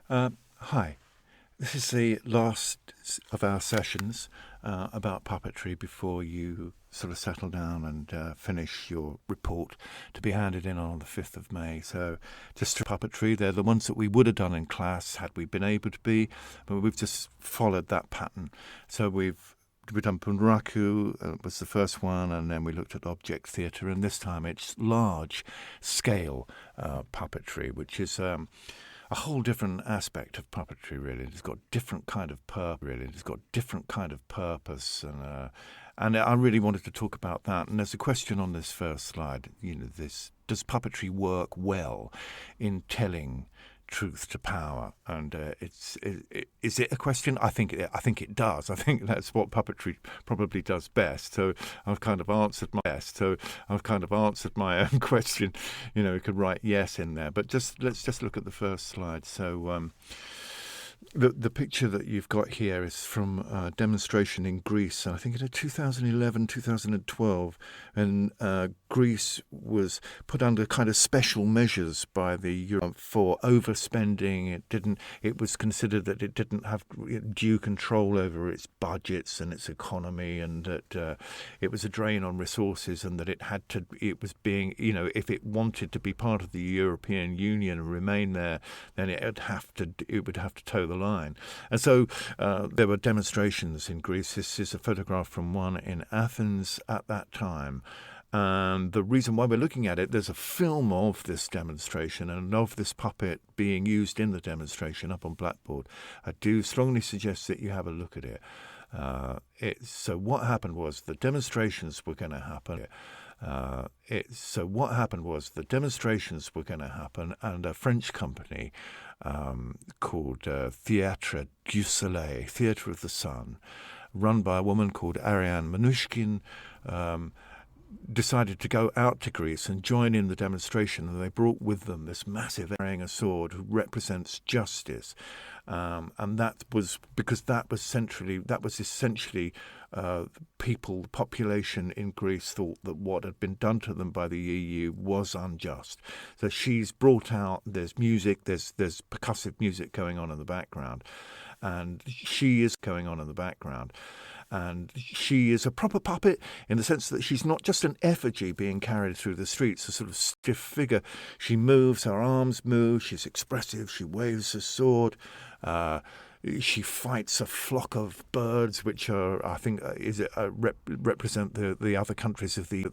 Hi, this is the last of our sessions about puppetry before you sort of settle down and finish your report to be handed in on the 5th of May. So, just puppetry, they're the ones that we would have done in class had we been able to be, but we've just followed that pattern. So, we've done Bunraku, was the first one, and then we looked at object theatre, and this time it's large scale puppetry, which is a whole different aspect of puppetry. Really, it's got different kind of purpose, and I really wanted to talk about that. And there's a question on this first slide. This: does puppetry work well in telling truth to power? And is it a question? I think it does. I think that's what puppetry probably does best. So I've kind of answered my own question. You could write yes in there, but let's just look at the first slide. So the picture that you've got here is from a demonstration in Greece, I think in 2011, 2012, and Greece was put under kind of special measures by the Europe for overspending. It was considered that it didn't have due control over its budgets and its economy, and that it was a drain on resources, and that it was being, if it wanted to be part of the European Union and remain there, then it would have to toe the line. And so there were demonstrations in Greece. This is a photograph from one in Athens at that time. And the reason why we're looking at it, there's a film of this demonstration and of this puppet being used in the demonstration up on Blackboard. I do strongly suggest that you have a look at it. So what happened was the demonstrations were going to happen. And a French company called Théâtre du Soleil, Theatre of the Sun, run by a woman called Ariane Manouchkine, decided to go out to Greece and join in the demonstration, and they brought with them this massive carrying a sword who represents justice, and that was because that was essentially the population in Greece thought that what had been done to them by the EU was unjust. So she's brought out, there's music, there's percussive music going on in the background, and she is going on in the background. And she is a proper puppet in the sense that she's not just an effigy being carried through the streets, a sort of stiff figure. She moves, her arms move, she's expressive, she waves her sword. She fights a flock of birds, which are, I think, represent the other countries of the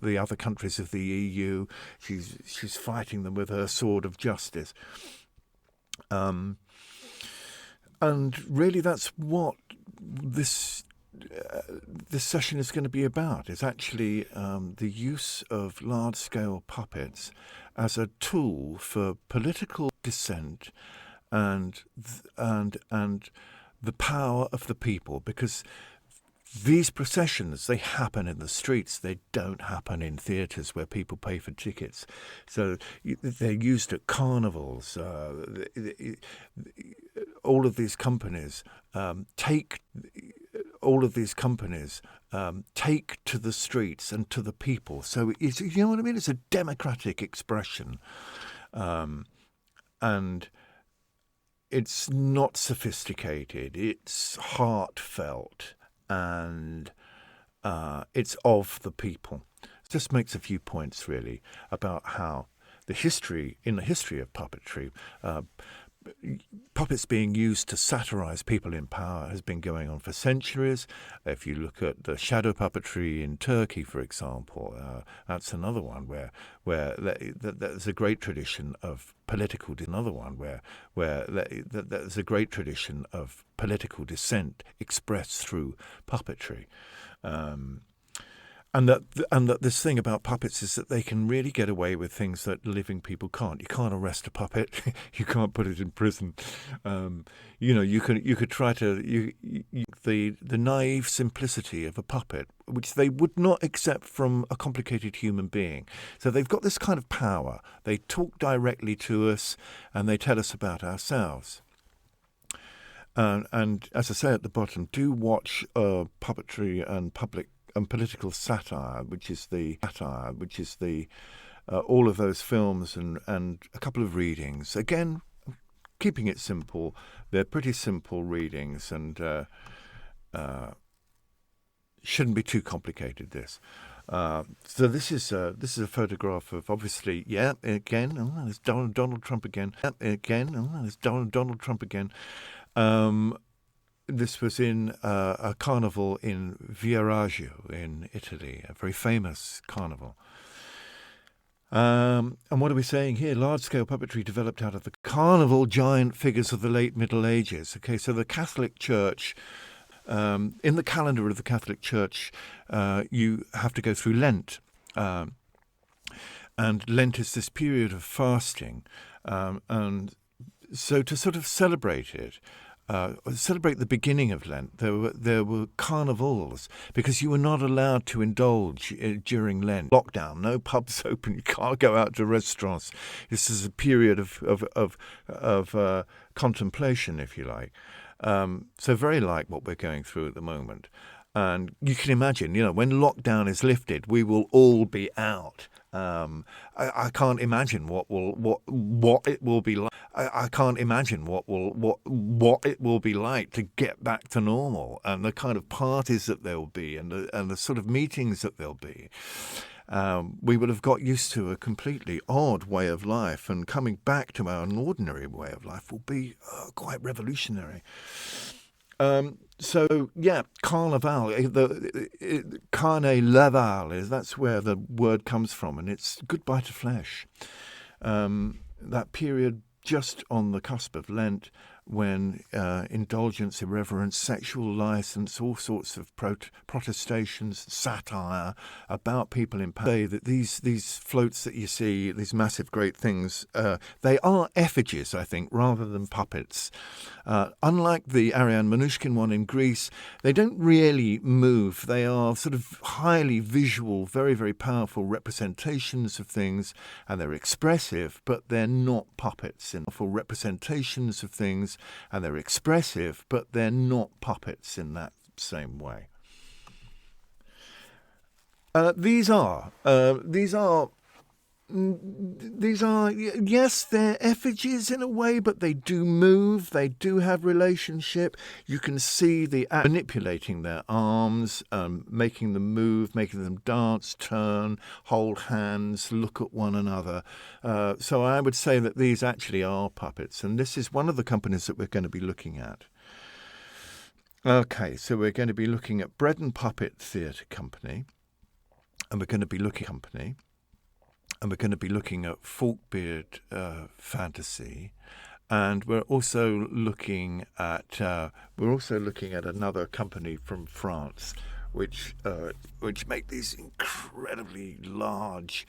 EU. She's fighting them with her sword of justice. And really, that's what this session is going to be about. Is actually the use of large-scale puppets as a tool for political dissent and the power of the people, because these processions, they happen in the streets. They don't happen in theatres where people pay for tickets. So they're used at carnivals. All of these companies take to the streets and to the people. So it's, you know what I mean? It's a democratic expression, and it's not sophisticated. It's heartfelt, and it's of the people. It just makes a few points really about how in the history of puppetry, puppets being used to satirize people in power has been going on for centuries. If you look at the shadow puppetry in Turkey, for example, that's another one where there's a great tradition of political. Another one where there's a great tradition of political dissent expressed through puppetry. And that this thing about puppets is that they can really get away with things that living people can't. You can't arrest a puppet. You can't put it in prison. You could try to the naive simplicity of a puppet, which they would not accept from a complicated human being. So they've got this kind of power. They talk directly to us, and they tell us about ourselves. And as I say at the bottom, do watch puppetry and political satire, which is all of those films and a couple of readings. Again, keeping it simple. They're pretty simple readings, and shouldn't be too complicated. So this is a photograph of, obviously, there's Donald Trump again. There's Donald Trump again. This was in a carnival in Viareggio in Italy, a very famous carnival. And what are we saying here? Large-scale puppetry developed out of the carnival giant figures of the late Middle Ages. Okay, so the Catholic Church, in the calendar of the Catholic Church, you have to go through Lent. And Lent is this period of fasting. And so to sort of celebrate it, celebrate the beginning of Lent, there were carnivals, because you were not allowed to indulge during Lent. Lockdown, no pubs open, you can't go out to restaurants. This is a period of contemplation, if you like. So very like what we're going through at the moment. And you can imagine, when lockdown is lifted, we will all be out. I can't imagine what it will be like. I can't imagine what it will be like to get back to normal, and the kind of parties that there will be, and the sort of meetings that there'll be. We would have got used to a completely odd way of life, and coming back to our ordinary way of life will be quite revolutionary. So, carnival, the carne laval, that's where the word comes from, and it's goodbye to flesh. That period just on the cusp of Lent, when indulgence, irreverence, sexual license, all sorts of protestations, satire about people in power. Say that these floats that you see, these massive great things, they are effigies, I think, rather than puppets. Unlike the Ariane Mnouchkine one in Greece, they don't really move. They are sort of highly visual, very, very powerful representations of things, and they're expressive, but they're not puppets. Powerful representations of things, and they're expressive, but they're not puppets in that same way. These are, yes, they're effigies in a way, but they do move, they do have relationship. You can see the manipulating their arms, making them move, making them dance, turn, hold hands, look at one another. So I would say that these actually are puppets, and this is one of the companies that we're going to be looking at. Okay, so we're going to be looking at Bread and Puppet Theatre Company, and we're going to be looking at Forkbeard Fantasy, and we're also looking at another company from France, which make these incredibly large,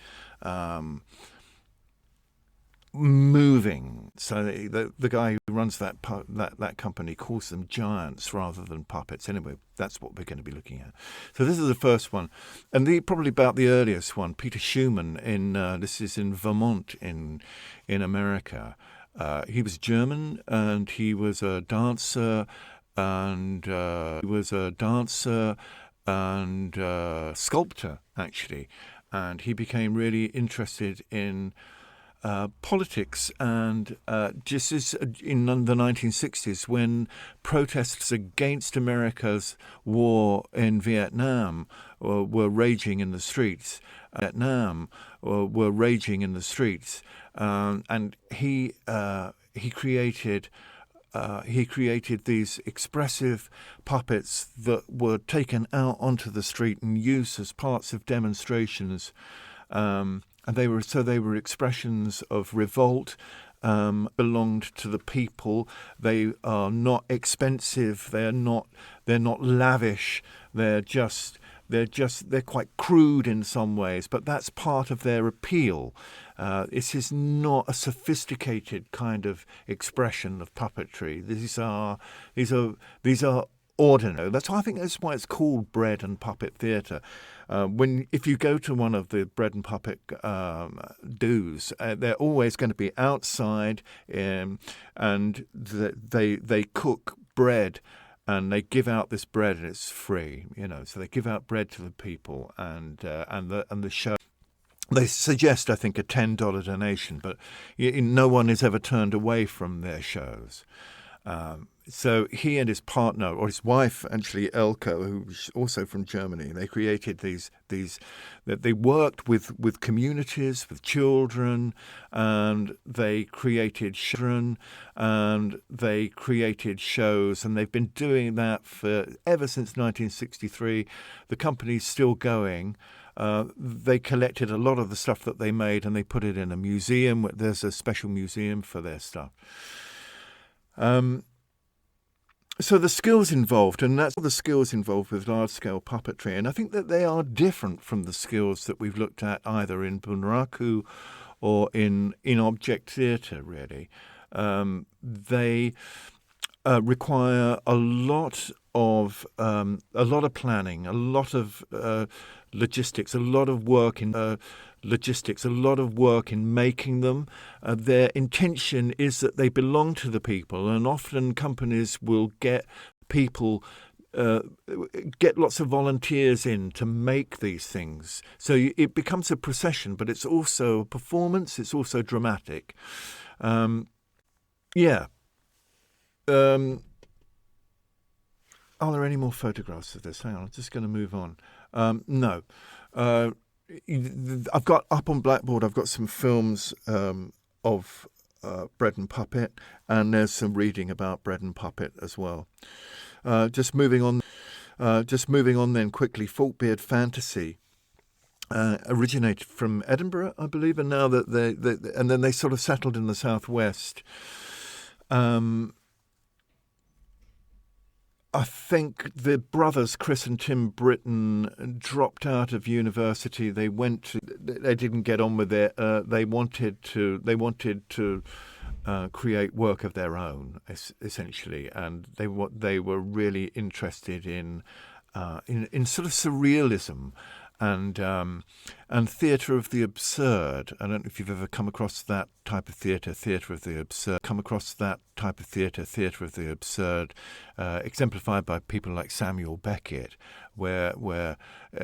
moving. So the guy who runs that company calls them giants rather than puppets. Anyway, that's what we're going to be looking at. So this is the first one, and probably about the earliest one. Peter Schumann this is in Vermont in America. He was German, and he was a dancer, and sculptor actually, and he became really interested in politics, and just as in the 1960s, when protests against America's war in Vietnam were raging in the streets, and he created these expressive puppets that were taken out onto the street and used as parts of demonstrations. And they were expressions of revolt, belonged to the people. They are not expensive. They're not lavish. They're quite crude in some ways, but that's part of their appeal. This is not a sophisticated kind of expression of puppetry. These are ordinary. I think that's why it's called Bread and Puppet Theatre. If you go to one of the Bread and Puppet do's, they're always going to be outside, and they cook bread, and they give out this bread, and it's free. So they give out bread to the people, and the show. They suggest, I think, a $10 donation, but no one is ever turned away from their shows. So he and his partner, or his wife, actually, Elko, who's also from Germany, they created these. They worked with communities, with children, and they created children, and they created shows, and they've been doing that for ever since 1963. The company's still going. They collected a lot of the stuff that they made and they put it in a museum. There's a special museum for their stuff. So the skills involved, and that's the skills involved with large-scale puppetry, and I think that they are different from the skills that we've looked at either in bunraku or in object theatre, really. They require a lot of planning, a lot of logistics, a lot of work in making them. Their intention is that they belong to the people, and often companies will get people. Get lots of volunteers in to make these things. So it becomes a procession, but it's also a performance, it's also dramatic. Yeah. Are there any more photographs of this? Hang on, I'm just going to move on. No. I've got up on Blackboard, I've got some films of Bread and Puppet, and there's some reading about Bread and Puppet as well. Just moving on then quickly, Forkbeard Fantasy originated from Edinburgh, I believe, and now that and then they sort of settled in the southwest. I think the brothers Chris and Tim Britton dropped out of university. They didn't get on with it. They wanted to create work of their own, essentially, and they were really interested in sort of surrealism and theatre of the absurd. I don't know if you've ever come across that type of theatre of the absurd. Theatre of the absurd, exemplified by people like Samuel Beckett, where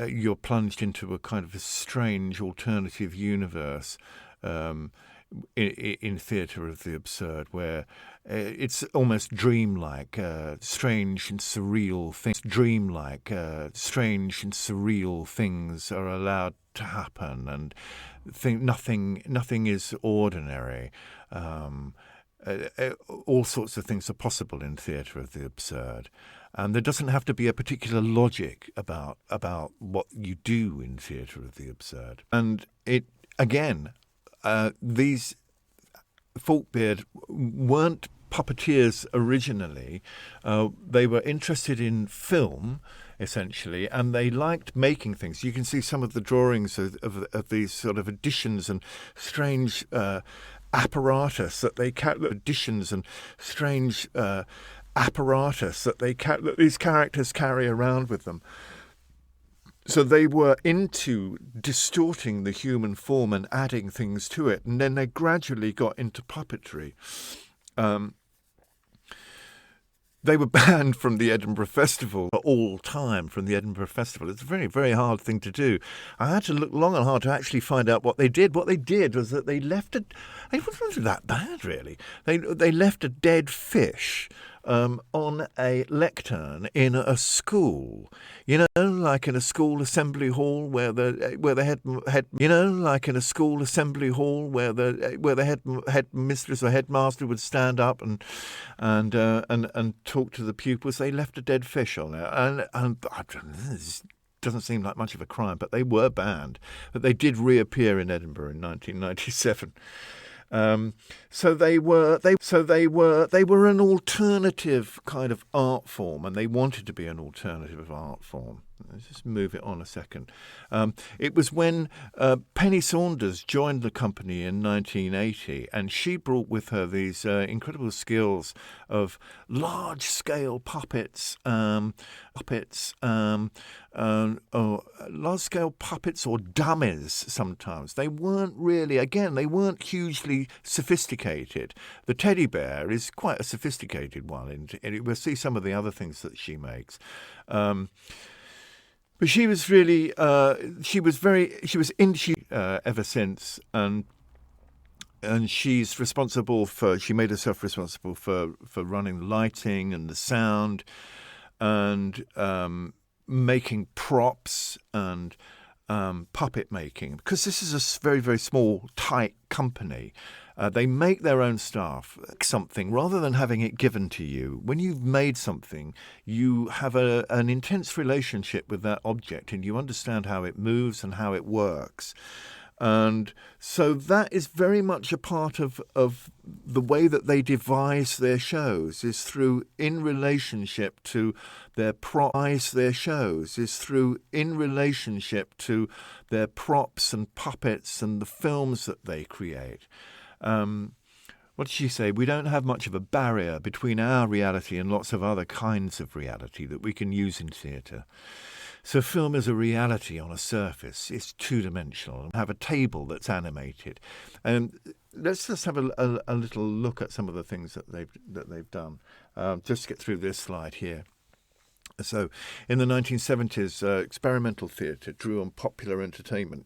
you're plunged into a kind of a strange alternative universe. In theatre of the absurd, where it's almost dreamlike, strange and surreal things are allowed to happen, and nothing is ordinary. All sorts of things are possible in theatre of the absurd, and there doesn't have to be a particular logic about what you do in theatre of the absurd. And it again. These Forkbeard weren't puppeteers originally. They were interested in film, essentially, and they liked making things. You can see some of the drawings of these sort of additions and strange apparatus that these characters carry around with them. So they were into distorting the human form and adding things to it, and then they gradually got into puppetry. They were banned from the Edinburgh Festival for all time, from the Edinburgh Festival. It's a very, very hard thing to do. I had to look long and hard to actually find out what they did. What they did was that they left it wasn't that bad, really. They left a dead fish on a lectern in a school, like in a school assembly hall where the headmistress or headmaster would stand up and talk to the pupils. They left a dead fish on there, and this doesn't seem like much of a crime, but they were banned. But they did reappear in Edinburgh in 1997. So they were an alternative kind of art form, and they wanted to be an alternative art form. Let's just move it on a second. It was when Penny Saunders joined the company in 1980, and she brought with her these incredible skills of large-scale puppets, large-scale puppets or dummies sometimes. They weren't hugely sophisticated. The teddy bear is quite a sophisticated one, and we'll see some of the other things that she makes. But she was really, she was in ever since, and she's responsible for. She made herself responsible for running the lighting and the sound, and making props and puppet making, because this is a very, very small, tight company. They make their own stuff, something, rather than having it given to you. When you've made something, you have an intense relationship with that object, and you understand how it moves and how it works. And so that is very much a part of the way that they devise their shows, is through in relationship to their props and puppets and the films that they create. What did she say? We don't have much of a barrier between our reality and lots of other kinds of reality that we can use in theatre. So film is a reality on a surface. It's two-dimensional. Have a table that's animated, and let's just have a little look at some of the things that they've done. Just to get through this slide here. So, in the 1970s, experimental theatre drew on popular entertainment.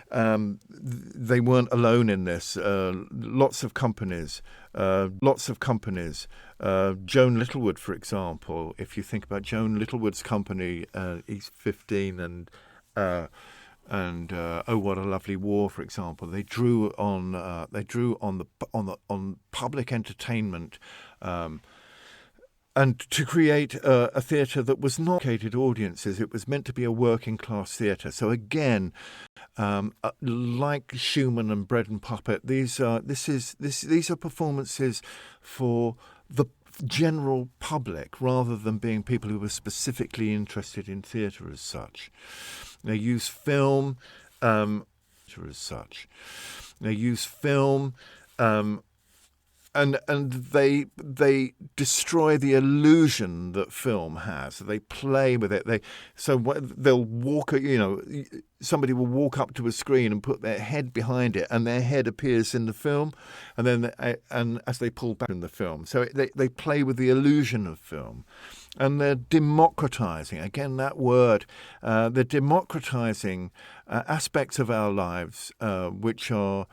They weren't alone in this. Lots of companies. Joan Littlewood, for example. If you think about Joan Littlewood's company, East 15 and Oh What a Lovely War, for example, they drew on public entertainment. And to create a theatre that was not dedicated audiences, it was meant to be a working class theatre. So again, like Schumann and Bread and Puppet, these are performances for the general public, rather than being people who were specifically interested in theatre as such. They use film as such. They use film. And they destroy the illusion that film has. They play with it. They'll walk. Somebody will walk up to a screen and put their head behind it, and their head appears in the film, and then as they pull back in the film, so they play with the illusion of film, and they're democratizing. Again, that word. They're democratizing aspects of our lives, which are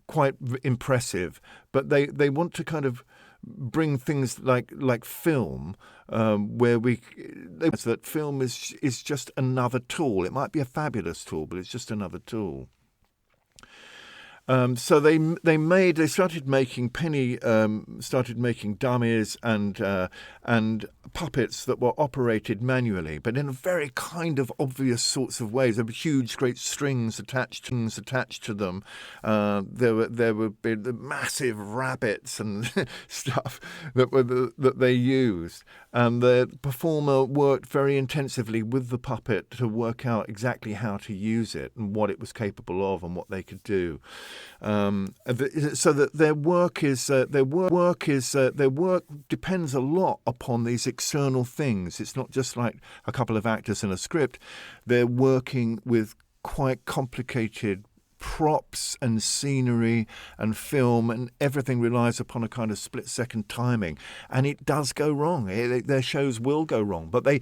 quite impressive, but they want to kind of bring things like film, where that film is just another tool. It might be a fabulous tool, but it's just another tool. So they started making dummies and puppets that were operated manually, but in a very kind of obvious sorts of ways. There were huge, great strings attached to them. There would be the massive rabbits and stuff that they used, and the performer worked very intensively with the puppet to work out exactly how to use it and what it was capable of and what they could do. So that their work depends a lot upon these external things. It's not just like a couple of actors and a script. They're working with quite complicated props and scenery and film, and everything relies upon a kind of split-second timing. And it does go wrong. Their shows will go wrong, but they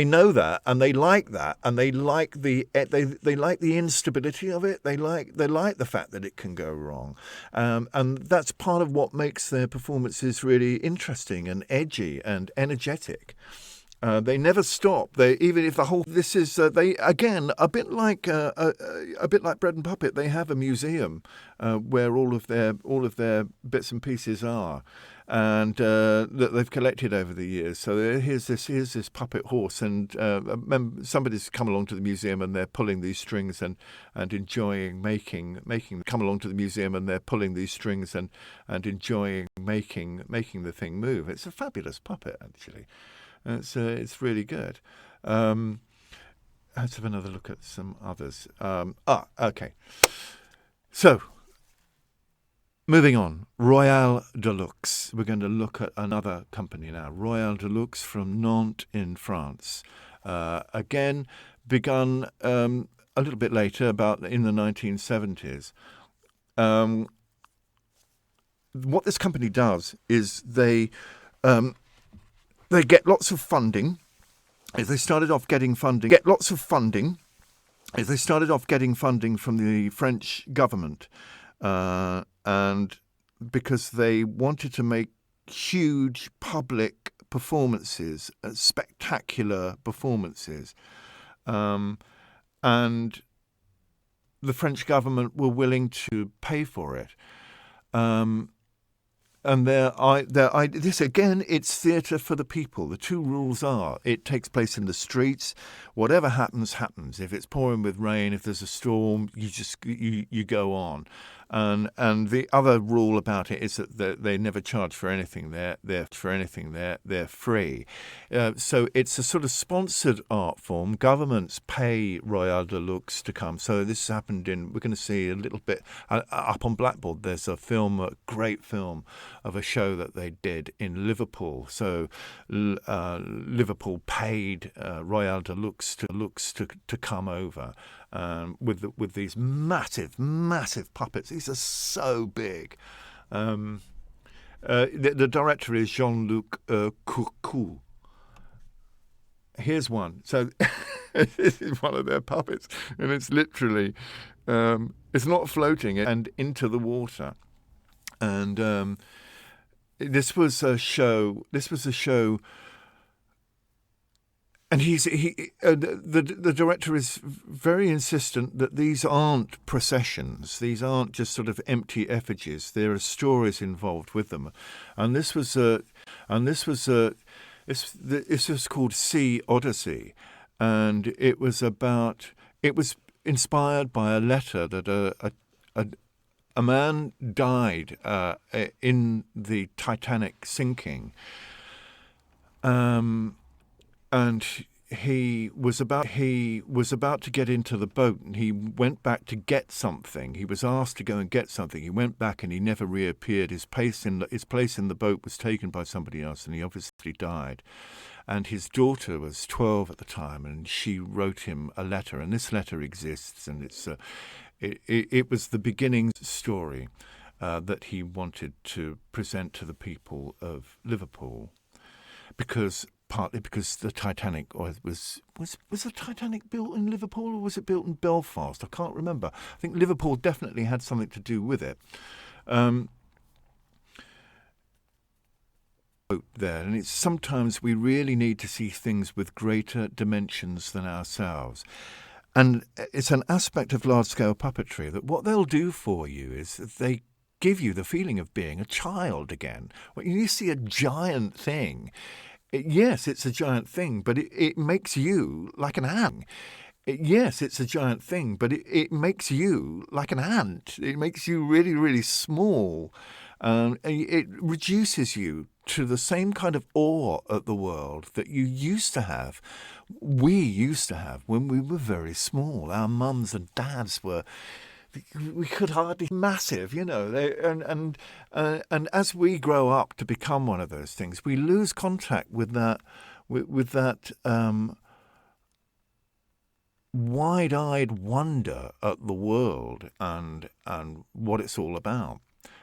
know that, and they like that, and they like the instability of it. They like the fact that it can go wrong, and that's part of what makes their performances really interesting and edgy and energetic. They never stop. Even if the whole this is again a bit like Bread and Puppet. They have a museum where all of their bits and pieces are, and that they've collected over the years. So here's this puppet horse, and somebody's come along to the museum and they're pulling these strings and enjoying making. Come along to the museum and they're pulling these strings and enjoying making the thing move. It's a fabulous puppet, actually. It's really good. Let's have another look at some others. Okay. So, moving on. Royal Deluxe. We're going to look at another company now. Royal Deluxe from Nantes in France. Again, begun a little bit later, about in the 1970s. What this company does is they they get lots of funding. If they started off getting funding, from the French government, and because they wanted to make huge public performances, spectacular performances, and the French government were willing to pay for it. And this again, it's theatre for the people. The two rules are: it takes place in the streets. Whatever happens, happens. If it's pouring with rain, if there's a storm, you go on. And the other rule about it is that they never charge for anything. They're free. So it's a sort of sponsored art form. Governments pay Royal de Luxe to come. So this happened we're going to see a little bit up on Blackboard. There's a great film of a show that they did in Liverpool. So Liverpool paid Royal de Luxe to come over. With these massive puppets. These are so big. The director is Jean-Luc Courcou. Here's one. So this is one of their puppets, and it's literally it's not floating and into the water. And this was a show. And the director is very insistent that these aren't processions. These aren't just sort of empty effigies. There are stories involved with them, and this was called Sea Odyssey, and it was inspired by a letter that a man died in the Titanic sinking. And he was about to get into the boat, and he went back to get something. He was asked to go and get something. He went back, and he never reappeared. His place in the boat was taken by somebody else, and he obviously died. And his daughter was 12 at the time, and she wrote him a letter. And this letter exists, and it was the beginning story that he wanted to present to the people of Liverpool, partly because the Titanic was the Titanic built in Liverpool, or was it built in Belfast? I can't remember. I think Liverpool definitely had something to do with it. There, and it's sometimes we really need to see things with greater dimensions than ourselves. And it's an aspect of large-scale puppetry that what they'll do for you is that they give you the feeling of being a child again. When you see a giant thing, yes, it's a giant thing, but it makes you like an ant. Yes, it's a giant thing, but it makes you like an ant. It makes you really, really small. It reduces you to the same kind of awe at the world that we used to have when we were very small. Our mums and dads we could hardly massive, and as we grow up to become one of those things, we lose contact with that wide-eyed wonder at the world and what it's all about.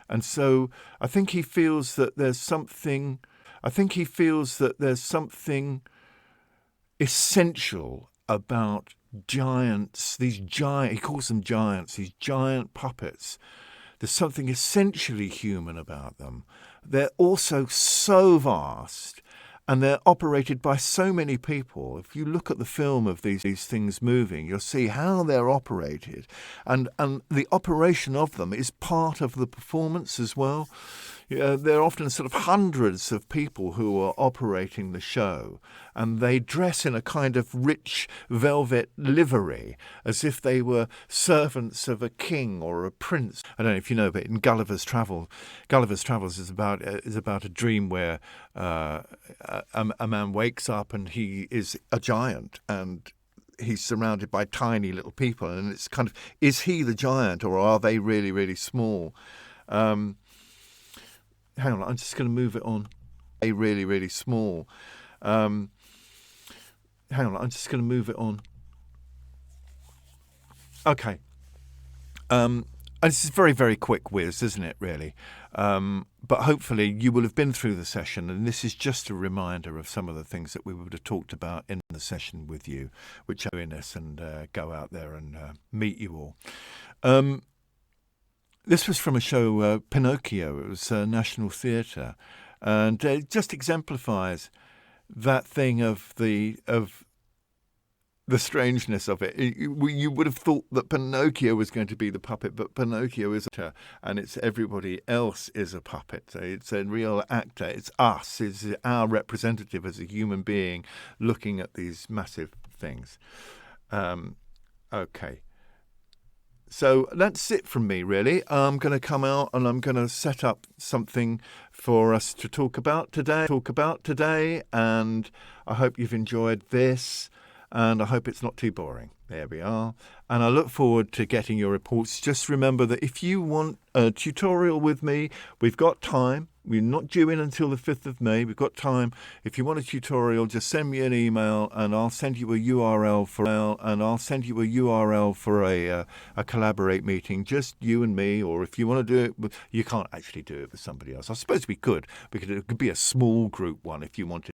And so I think he feels that there's something essential about giants, he calls them giants, these giant puppets. There's something essentially human about them. They're also so vast, and they're operated by so many people. If you look at the film of these things moving, you'll see how they're operated. And the operation of them is part of the performance as well. There are often sort of hundreds of people who are operating the show, and they dress in a kind of rich velvet livery, as if they were servants of a king or a prince. I don't know if you know, but in Gulliver's Travels is about a dream where a man wakes up and he is a giant, and he's surrounded by tiny little people, and it's kind of, is he the giant, or are they really, really small? Hang on, I'm just going to move it on. Really, really small. Hang on, I'm just going to move it on. Okay. And this is very, very quick whiz, isn't it, really? But hopefully you will have been through the session, and this is just a reminder of some of the things that we would have talked about in the session with you, which are in us, and go out there and meet you all. This was from a show, Pinocchio. It was National Theatre, and it just exemplifies that thing of the strangeness of it. You would have thought that Pinocchio was going to be the puppet, but Pinocchio is a, and it's everybody else is a puppet. It's a real actor. It's us. It's our representative as a human being looking at these massive things. Okay. So that's it from me, really. I'm going to come out and I'm going to set up something for us to talk about today. And I hope you've enjoyed this. And I hope it's not too boring. There we are. And I look forward to getting your reports. Just remember that if you want a tutorial with me, we've got time. We're not due in until the 5th of May. We've got time. If you want a tutorial, just send me an email and I'll send you a URL for a Collaborate meeting, just you and me. Or if you want to do it, you can't actually do it with somebody else. I suppose we could. It could be a small group one if you wanted